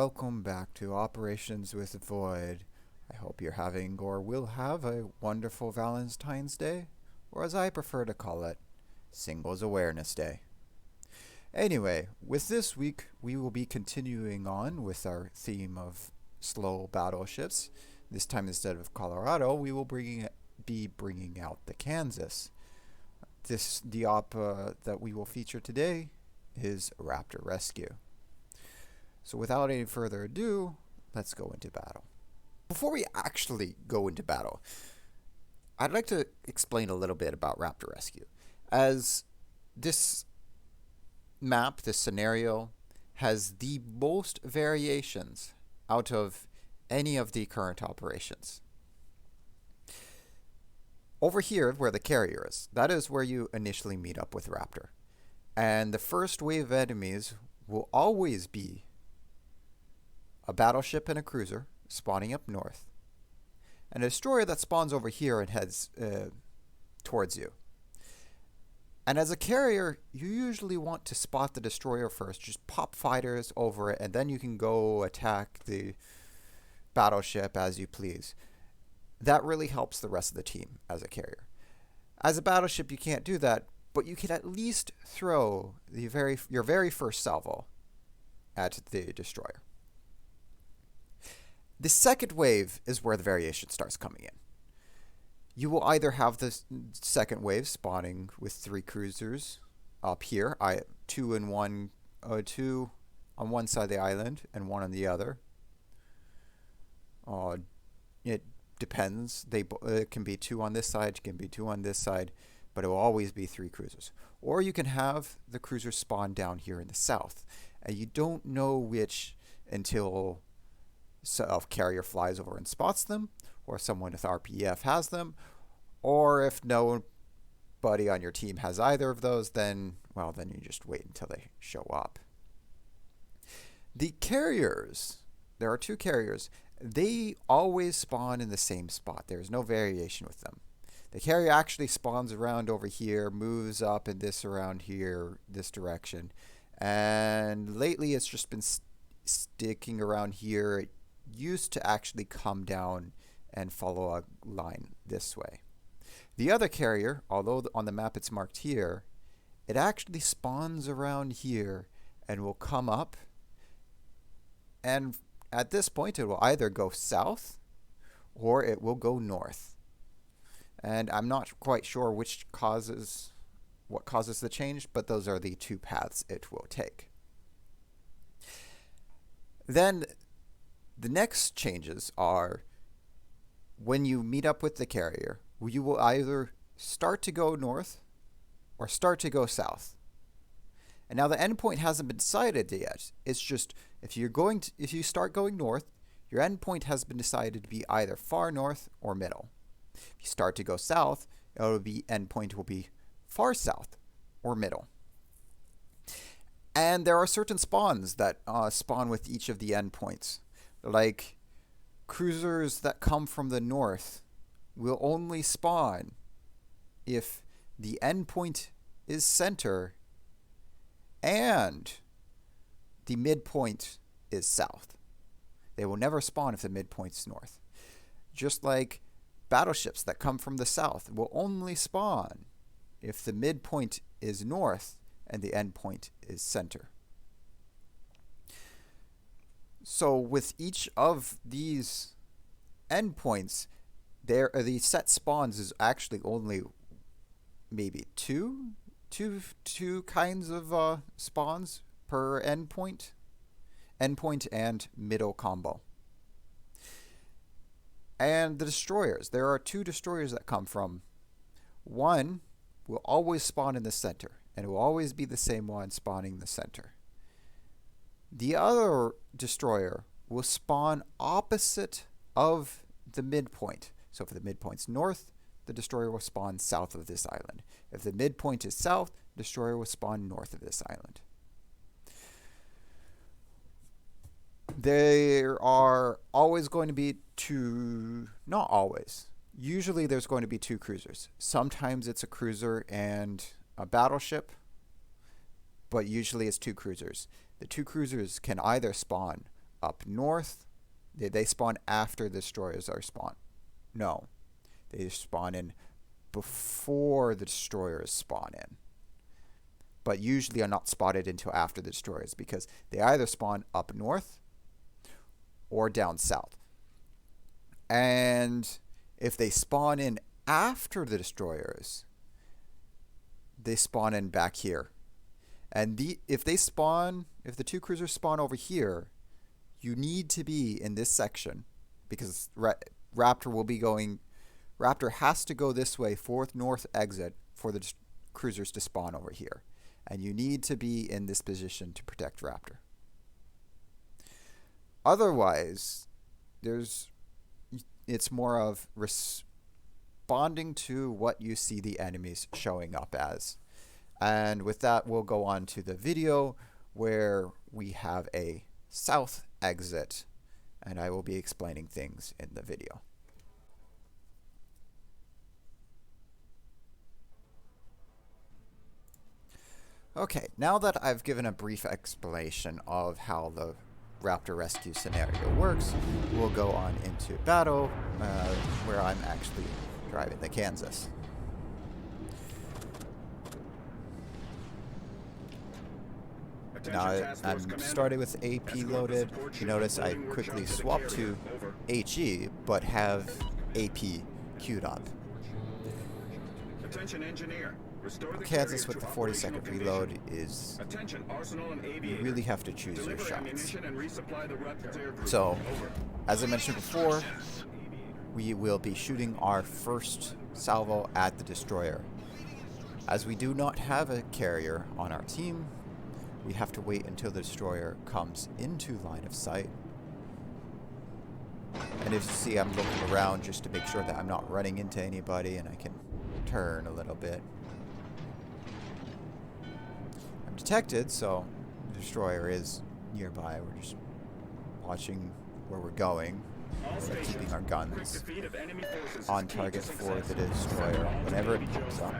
welcome back to Operations with Void. I hope you're having or will have a wonderful Valentine's Day, or as I prefer to call it, Singles Awareness Day. Anyway, with this week, we will be continuing on with our theme of slow battleships. This time, instead of Colorado, we will be bringing out the Kansas. The op that we will feature today is Raptor Rescue. So without any further ado, let's go into battle. Before we actually go into battle, I'd like to explain a little bit about Raptor Rescue. As this map, this scenario, has the most variations out of any of the current operations. Over here, where the carrier is, that is where you initially meet up with Raptor. And the first wave of enemies will always be a battleship and a cruiser spawning up north, and a destroyer that spawns over here and heads towards you. And as a carrier, you usually want to spot the destroyer first, just pop fighters over it, and then you can go attack the battleship as you please. That really helps the rest of the team as a carrier. As a battleship, you can't do that, but you can at least throw your very first salvo at the destroyer. The second wave is where the variation starts coming in. You will either have the second wave spawning with 3 cruisers up here, two on one side of the island and 1 on the other. It depends. It can be 2 on this side, it can be 2 on this side, but it will always be 3 cruisers. Or you can have the cruisers spawn down here in the south, and you don't know which until carrier flies over and spots them, or someone with RPF has them, or if nobody on your team has either of those, then you just wait until they show up. The carriers, there are 2 carriers, they always spawn in the same spot. There's no variation with them. The carrier actually spawns around over here, moves up in this around here, this direction, and lately it's just been sticking around here. It used to actually come down and follow a line this way. The other carrier, although on the map it's marked here, it actually spawns around here and will come up, and at this point it will either go south or it will go north. And I'm not quite sure what causes the change, but those are the 2 paths it will take. Then the next changes are when you meet up with the carrier, you will either start to go north or start to go south. And now the endpoint hasn't been decided yet. It's just if you start going north, your endpoint has been decided to be either far north or middle. If you start to go south, endpoint will be far south or middle. And there are certain spawns that spawn with each of the endpoints. Like cruisers that come from the north will only spawn if the endpoint is center and the midpoint is south. They will never spawn if the midpoint's north. Just like battleships that come from the south will only spawn if the midpoint is north and the endpoint is center. So with each of these endpoints, the set spawns is actually only maybe two kinds of spawns per endpoint and middle combo. And the destroyers, there are 2 destroyers that come from. One will always spawn in the center, and it will always be the same one spawning in the center. The other destroyer will spawn opposite of the midpoint. So if the midpoint's north, the destroyer will spawn south of this island. If the midpoint is south, the destroyer will spawn north of this island. There are always going to be 2, not always. Usually there's going to be 2 cruisers. Sometimes it's a cruiser and a battleship, but usually it's 2 cruisers. The 2 cruisers can either spawn up north. They spawn after the destroyers are spawned. No, they spawn in before the destroyers spawn in. But usually are not spotted until after the destroyers because they either spawn up north or down south. And if they spawn in after the destroyers, they spawn in back here. And if the two cruisers spawn over here, you need to be in this section because Raptor has to go this way, fourth north exit, for the cruisers to spawn over here. And you need to be in this position to protect Raptor. Otherwise, it's more of responding to what you see the enemies showing up as. And with that, we'll go on to the video where we have a south exit, and I will be explaining things in the video. Okay, now that I've given a brief explanation of how the Raptor Rescue scenario works, we'll go on into battle, where I'm actually driving the Kansas. Now I'm started with AP loaded. You notice I quickly swapped to HE, but have AP queued up. Attention engineer. Kansas with the 40-second reload is, you really have to choose your shots. So, as I mentioned before, we will be shooting our first salvo at the destroyer. As we do not have a carrier on our team, we have to wait until the destroyer comes into line of sight. And if you see, I'm looking around just to make sure that I'm not running into anybody and I can turn a little bit. I'm detected, so the destroyer is nearby. We're just watching where we're going, keeping our guns on target for the destroyer whenever it pops up.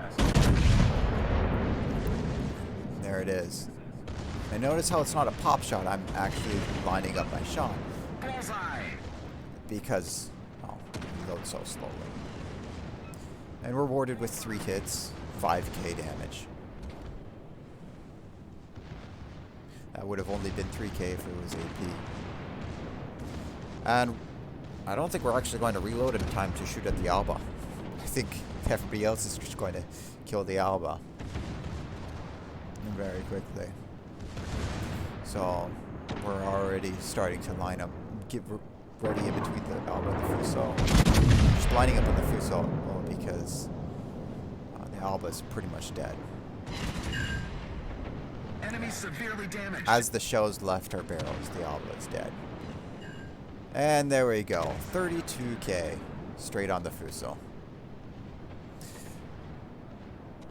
There it is. And notice how it's not a pop shot. I'm actually lining up my shot because it reloads so slowly. And we're rewarded with 3 hits, 5k damage. That would have only been 3k if it was AP. And I don't think we're actually going to reload in time to shoot at the Alba. I think everybody else is just going to kill the Alba very quickly. So we're already starting to line up, get ready in between the Alba and the Fuso. Just lining up on the Fuso because the Alba is pretty much dead. Enemy severely damaged. As the shells left our barrels, the Alba is dead. And there we go, 32k straight on the Fuso.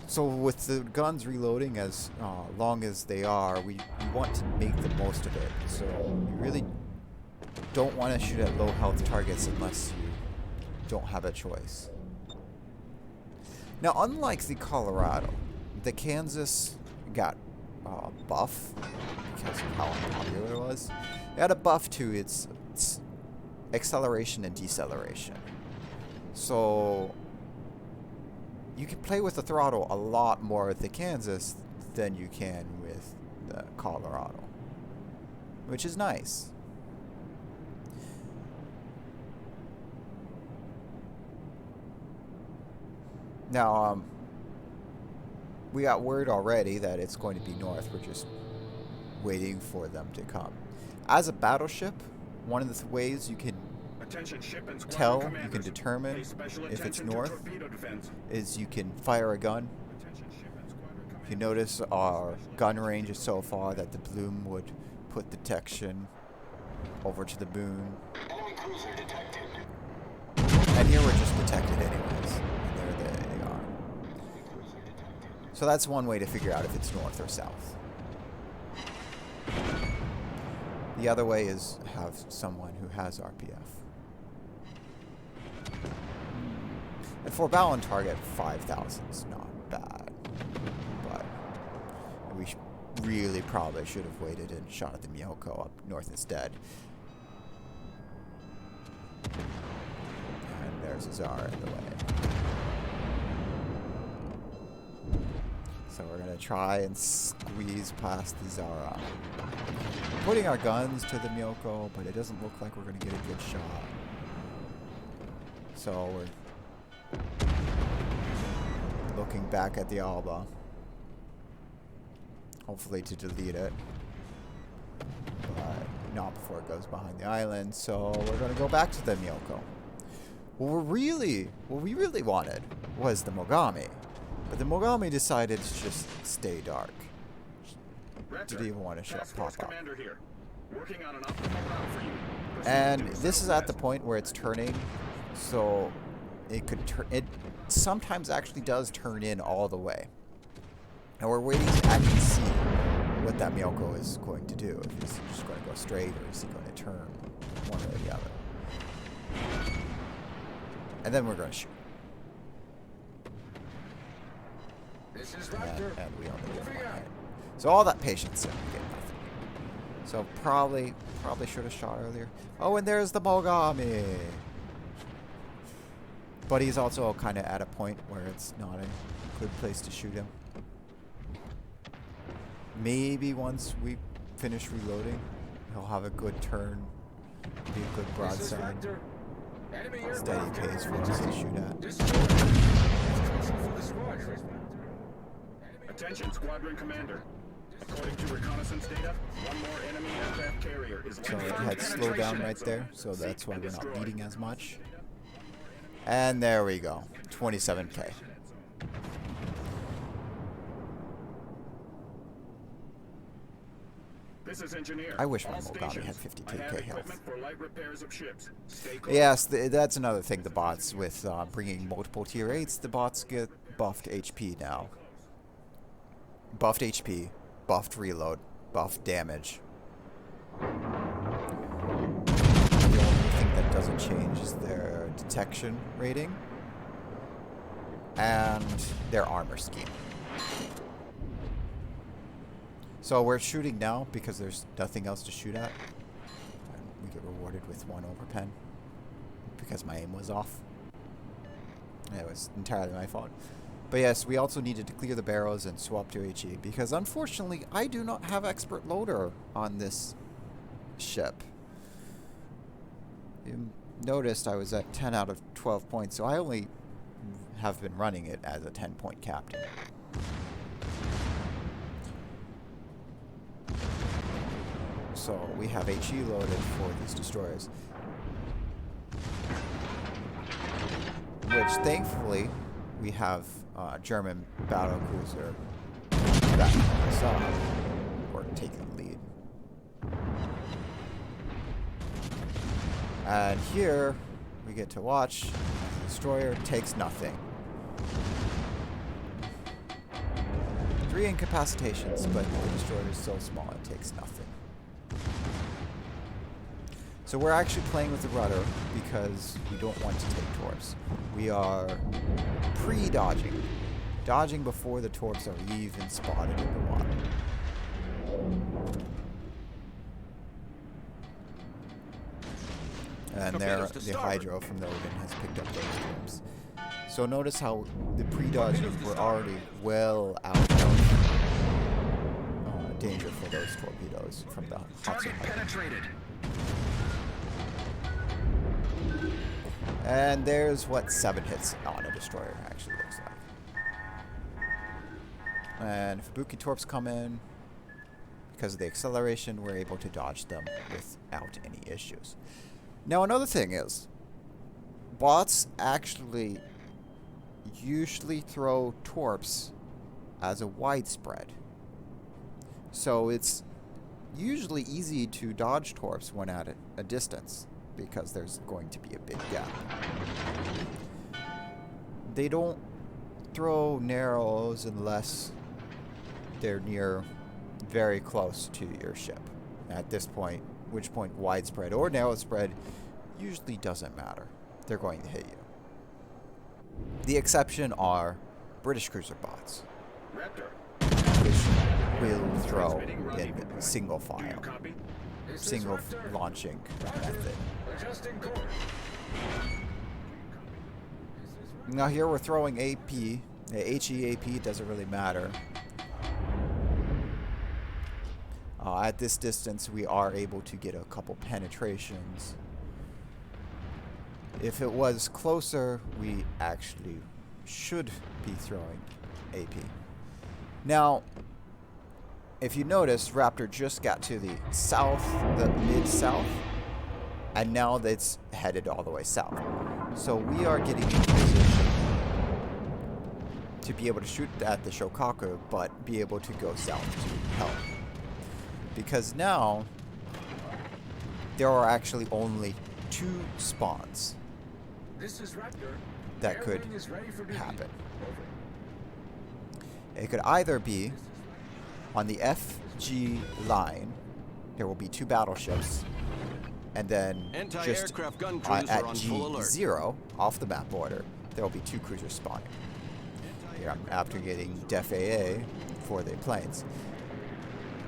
So with the guns reloading as long as they are, we want to make the most of it. So you really don't want to shoot at low health targets unless you don't have a choice. Now, unlike the Colorado, the Kansas got buff because of how unpopular it was. It had a buff to its acceleration and deceleration. So you can play with the throttle a lot more with the Kansas than you can with the Colorado, which is nice. Now, we got word already that it's going to be north. We're just waiting for them to come. As a battleship, one of the ways you can tell, you can determine if it's north, is you can fire a gun. If you notice, our gun range is so far that the bloom would put detection over to the moon. And here we're just detected anyways. And there they are. So that's one way to figure out if it's north or south. The other way is have someone who has RPF. And for battle on target, 5,000 is not bad. But we really probably should have waited and shot at the Miyoko up north instead. And there's a Zara in the way. So we're going to try and squeeze past the Zara. Putting our guns to the Myoko, but it doesn't look like we're going to get a good shot. So we're looking back at the Alba. Hopefully to delete it. But not before it goes behind the island. So we're going to go back to the Myoko. What we really wanted was the Mogami. But the Mogami decided to just stay dark. Didn't even want to show pop up. Here. Working on an optimal route for you. And this is at the point where it's turning, so it could turn. It sometimes actually does turn in all the way. And we're waiting to actually see what that Myoko is going to do. If he's just going to go straight or is he going to turn one way or the other. And then we're going to shoot. This is Raptor. And we only get one hit. So all that patience and we get nothing. So probably should have shot earlier. Oh, and there's the Mogami. But he's also kind of at a point where it's not a good place to shoot him. Maybe once we finish reloading, he'll have a good turn, be a good broadside. Steady pace for us to shoot at. Attention, squadron commander. According to reconnaissance data, one more enemy aircraft carrier is So it had slowed down right there, so that's why we're not leading as much. And there we go, 27K. This is engineer. I wish my All Mogami had stations. 52K health. For light repairs of ships. Stay close. Yes, that's another thing, the bots, with bringing multiple tier 8s, the bots get buffed HP now. Buffed HP, buffed reload, buffed damage. The only thing that doesn't change is their detection rating and their armor scheme. So we're shooting now because there's nothing else to shoot at. And we get rewarded with 1 overpen because my aim was off. It was entirely my fault. But yes, we also needed to clear the barrels and swap to HE because unfortunately I do not have expert loader on this ship. You noticed I was at 10 out of 12 points, so I only have been running it as a 10-point captain. So we have HE loaded for these destroyers. Which thankfully we have German battle cruiser backing us up or taking the lead. And here we get to watch as the destroyer takes nothing. 3 incapacitations, but the destroyer is so small it takes nothing. So we're actually playing with the rudder because we don't want to take torps. We are pre-dodging. Dodging before the torps are even spotted in the water. And there, the Hydro from the Odin has picked up those torps. So notice how the pre-dodging were already well out of danger for those torpedoes from the Hudson. penetrated. And there's what 7 hits on a destroyer actually looks like. And if Ibuki torps come in, because of the acceleration, we're able to dodge them without any issues. Now another thing is, bots actually usually throw torps as a widespread. So it's usually easy to dodge torps when at a distance, because there's going to be a big gap. They don't throw narrows unless they're near very close to your ship. At this point, which point widespread or narrow spread usually doesn't matter. They're going to hit you. The exception are British cruiser bots, Raptor. which will throw in single file. single launching method. Adjusting course. Now here we're throwing AP. HEAP doesn't really matter. At this distance, we are able to get a couple penetrations. If it was closer, we actually should be throwing AP. Now, if you notice, Raptor just got to the south, the mid-south, and now it's headed all the way south. So we are getting in position to be able to shoot at the Shokaku, but be able to go south to help. Because now, there are actually only 2 spawns This is Raptor. that Air could wing is ready for duty. happen. Over. It could either be on the FG line, there will be 2 battleships, and then just Anti-aircraft gun crews at are on full alert. G0, off the map border, there will be 2 cruisers spawning. Here I'm after getting Def AA for the planes.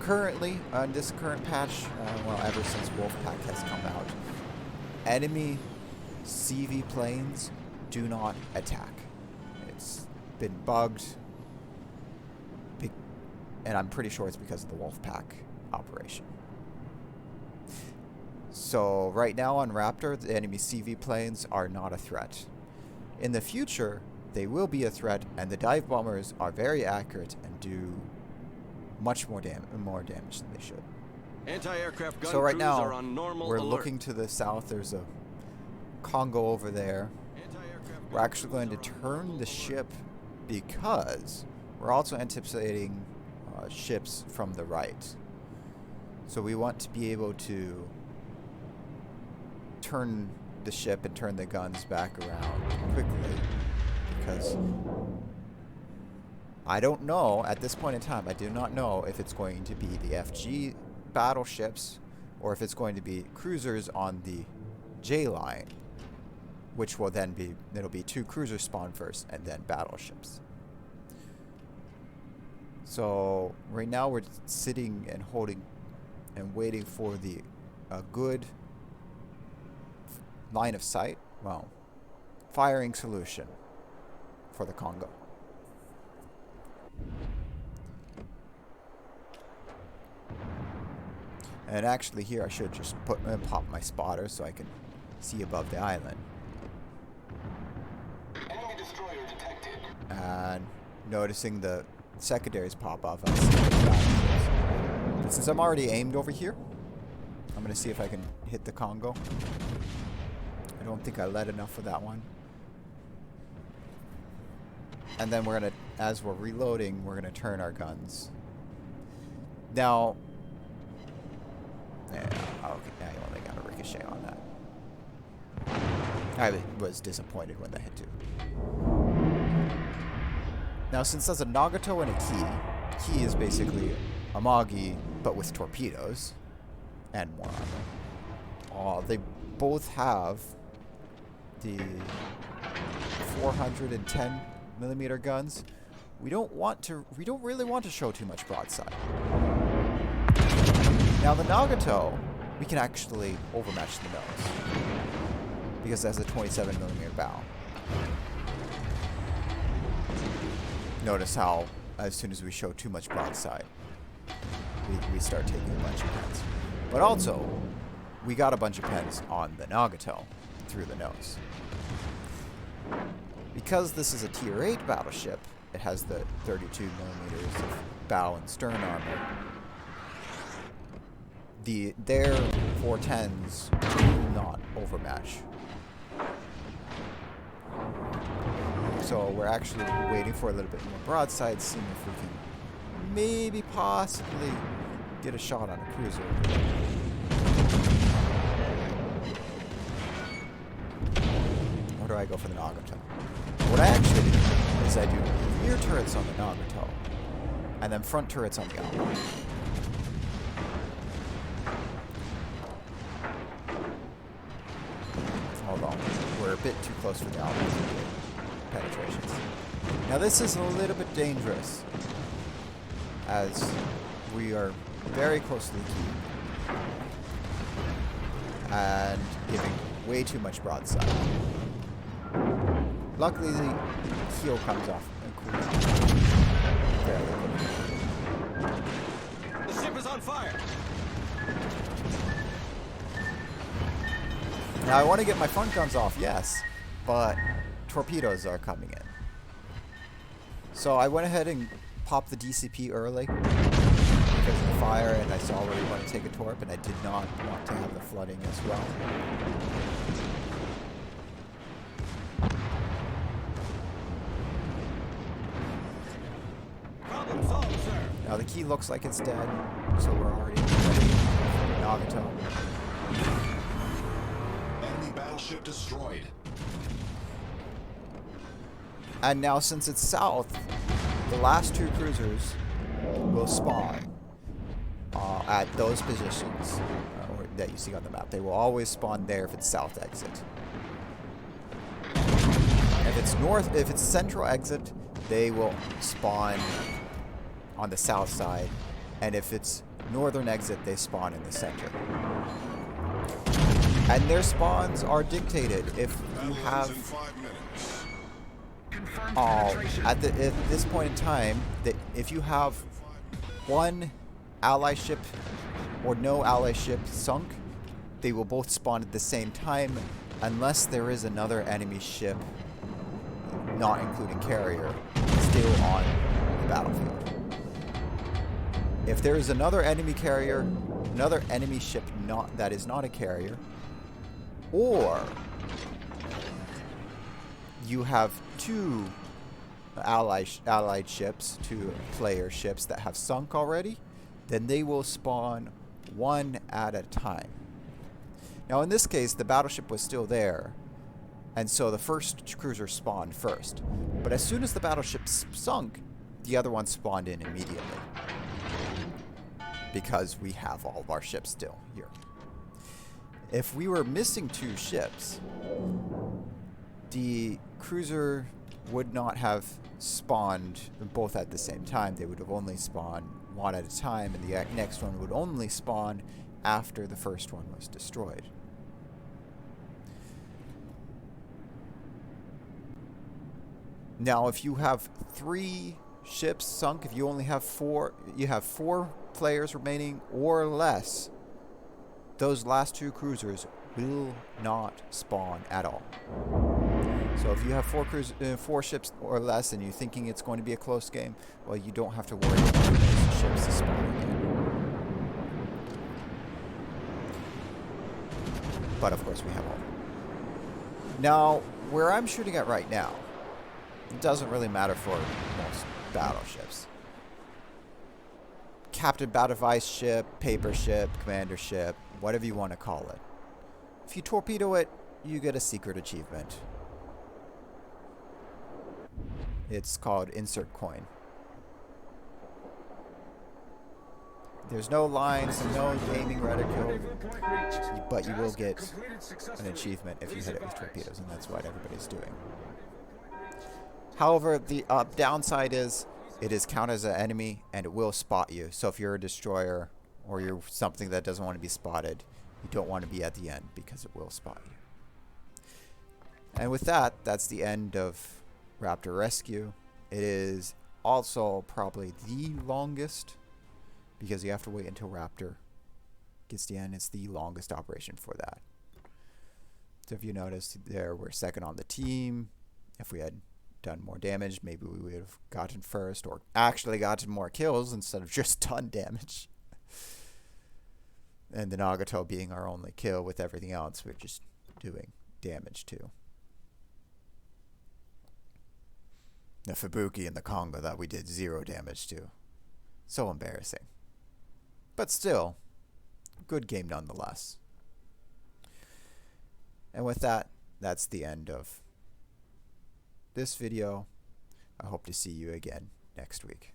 Currently, on this current patch, well, ever since Wolfpack has come out, enemy CV planes do not attack. It's been bugged, and I'm pretty sure it's because of the Wolfpack operation. So right now on Raptor, the enemy CV planes are not a threat. In the future, they will be a threat, and the dive bombers are very accurate and do much more damage than they should. Anti-aircraft gun So right crews now, are on normal we're alert. looking to the south. There's a Congo over there. Anti-aircraft We're gun actually going to crews are on turn normal the alert. ship because we're also anticipating ships from the right. So we want to be able to turn the ship and turn the guns back around quickly, because I don't know at this point in time. I do not know if it's going to be the FG battleships or if it's going to be cruisers on the J line, which will then be, it'll be 2 cruisers spawn first and then battleships. So right now we're sitting and holding and waiting for the good line of sight, well, firing solution for the Congo. And actually here I should just pop my spotter so I can see above the island. Enemy destroyer detected. And noticing the secondaries pop off, I see the battleships. But since I'm already aimed over here, I'm going to see if I can hit the Congo. I don't think I led enough for that one. And then we're going to, as we're reloading, we're going to turn our guns. Now, yeah, okay, I only got a ricochet on that. I was disappointed when that hit too. Now, since there's a Nagato and a Key is basically a Magi, but with torpedoes and more armor. They both have the 410 millimeter guns. We don't really want to show too much broadside. Now the Nagato, we can actually overmatch the nose because it has a 27 millimeter bow. Notice how as soon as we show too much broadside, we start taking a bunch of pens. But also, we got a bunch of pens on the Nagato through the nose. Because this is a tier 8 battleship, it has the 32 millimeters of bow and stern armor. Their 410s do not overmatch. So we're actually waiting for a little bit more broadside, seeing if we can maybe possibly get a shot on a cruiser. Or do I go for the Nagato? What I actually do is I do rear turrets on the Nagato and then front turrets on the Alpha. Although we're a bit too close for the Alpha to get penetrations. Now this is a little bit dangerous as we are very close to the key. and giving way too much broadside. Luckily, the heel comes off fairly quickly. The ship is on fire. Now I want to get my front guns off, yes, but torpedoes are coming in. So I went ahead and popped the DCP early because of the fire, and I saw where we want to take a torp, and I did not want to have the flooding as well. Problem solved, sir. Now the key looks like it's dead, so we're already Nagato. Enemy battleship destroyed. And now since it's south, the last two cruisers will spawn at those positions that you see on the map. They will always spawn there if it's south exit. If it's north, if it's central exit, they will spawn on the south side, and if it's northern exit, they spawn in the center. And their spawns are dictated if you have at this point in time, that if you have one ally ship or no ally ship sunk, they will both spawn at the same time unless there is another enemy ship, not including carrier, still on the battlefield. If there is another enemy carrier, another enemy ship that is not a carrier, or you have two allied ships, two player ships that have sunk already, then they will spawn one at a time. Now in this case, the battleship was still there, and so the first cruiser spawned first. But as soon as the battleship sunk, the other one spawned in immediately, because we have all of our ships still here. If we were missing two ships, the cruiser would not have spawned both at the same time. They would have only spawned one at a time, and the next one would only spawn after the first one was destroyed. Now, if you have three ships sunk, if you only have you have four players remaining or less, those last two cruisers will not spawn at all. So if you have four ships or less and you're thinking it's going to be a close game, well, you don't have to worry about those ships spawning in. But of course we have all. Now, where I'm shooting at right now, it doesn't really matter for most battleships. Captain Battle Vice ship, paper ship, commander ship, whatever you want to call it. If you torpedo it, you get a secret achievement. It's called Insert Coin. There's no lines and no aiming reticule, but you will get an achievement if you hit it with torpedoes, and that's what everybody's doing. However, the downside is it is counted as an enemy and it will spot you. So if you're a destroyer or you're something that doesn't want to be spotted, you don't want to be at the end because it will spot you. And with that, that's the end of Raptor Rescue. It is also probably the longest because you have to wait until Raptor gets to the end. It's the longest operation for that. So if you notice there, we're second on the team. If we had done more damage, maybe we would have gotten first or actually gotten more kills instead of just done damage. And the Nagato being our only kill, with everything else we're just doing damage to. The Fubuki and the Kongo that we did 0 damage to. So embarrassing. But still, good game nonetheless. And with that, that's the end of this video. I hope to see you again next week.